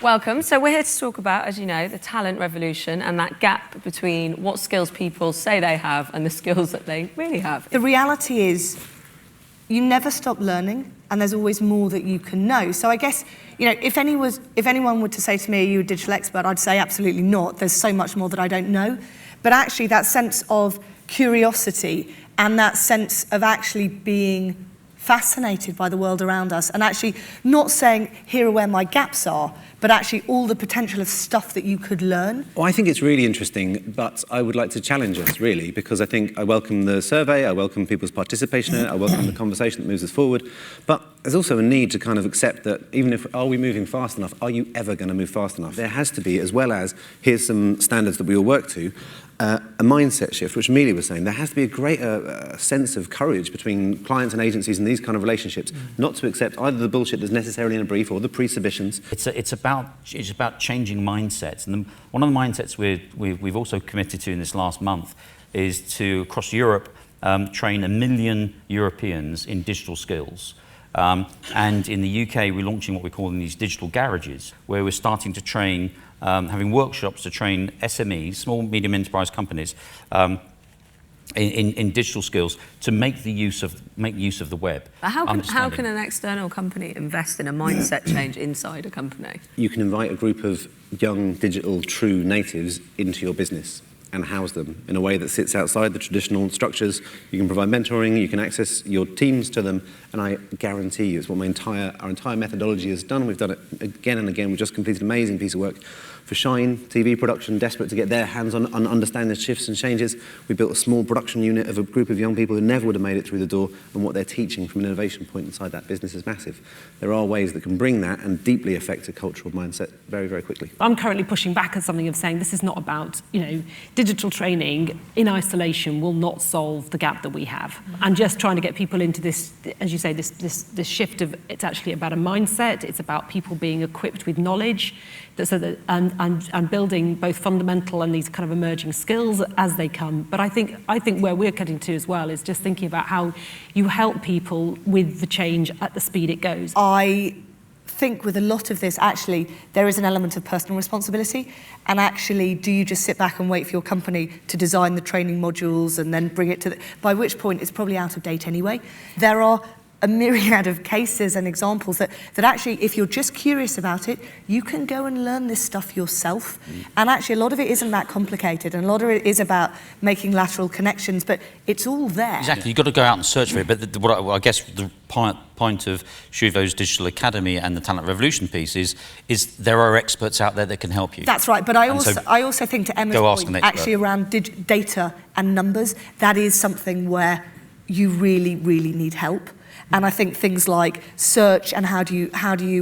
Welcome. So we're here to talk about, as you know, the talent revolution and that gap between what skills people say they have and the skills that they really have. The reality is you never stop learning and there's always more that you can know. So I guess, you know, if anyone were to say to me, are you a digital expert? I'd say absolutely not. There's so much more that I don't know. But actually that sense of curiosity and that sense of actually being fascinated by the world around us and actually not saying, here are where my gaps are, but actually all the potential of stuff that you could learn. Well, I think it's really interesting, but I would like to challenge us, really, because I think I welcome the survey, I welcome people's participation in it, I welcome the conversation that moves us forward, but there's also a need to kind of accept that even if, are we moving fast enough, are you ever going to move fast enough? There has to be, as well as, here's some standards that we all work to, a mindset shift, which Amelia was saying. There has to be a greater sense of courage between clients and agencies and these kind of relationships, not to accept either the bullshit that's necessarily in a brief or the presuppositions. It's about changing mindsets, and one of the mindsets we've also committed to in this last month is to, across Europe, train 1 million Europeans in digital skills. And in the UK, we're launching what we're calling these digital garages, where we're starting to train, having workshops to train SMEs, small, medium enterprise companies, in digital skills to make use of the web. How can an external company invest in a mindset change inside a company? You can invite a group of young digital true natives into your business and house them in a way that sits outside the traditional structures. You can provide mentoring, you can access your teams to them, and I guarantee you, it's what our entire methodology has done. We've done it again and again. We've just completed an amazing piece of work for Shine TV production, desperate to get their hands on understanding the shifts and changes. We built a small production unit of a group of young people who never would have made it through the door, and what they're teaching from an innovation point inside that business is massive. There are ways that can bring that and deeply affect a cultural mindset very, very quickly. I'm currently pushing back at something of saying this is not about, you know, digital training in isolation will not solve the gap that we have. And just trying to get people into this, as you say, this shift of, it's actually about a mindset, it's about people being equipped with knowledge, and building both fundamental and these kind of emerging skills as they come. But I think where we're getting to as well is just thinking about how you help people with the change at the speed it goes. I think with a lot of this, actually, there is an element of personal responsibility. And actually, do you just sit back and wait for your company to design the training modules and then bring it to by which point it's probably out of date anyway. There are a myriad of cases and examples that actually, if you're just curious about it, you can go and learn this stuff yourself. And actually, a lot of it isn't that complicated, and a lot of it is about making lateral connections, but it's all there. Exactly, you've got to go out and search for it. But what I guess the point of Shuvo's Digital Academy and the Talent Revolution piece is there are experts out there that can help you. That's right, but I also think to Emma's point, actually around data and numbers, that is something where you really, really need help. And I think things like search and how do you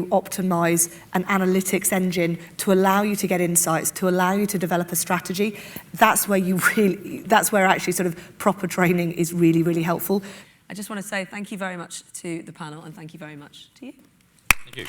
optimize an analytics engine to allow you to get insights, to allow you to develop a strategy, that's where actually sort of proper training is really, really helpful. I just want to say thank you very much to the panel and thank you very much to you. Thank you.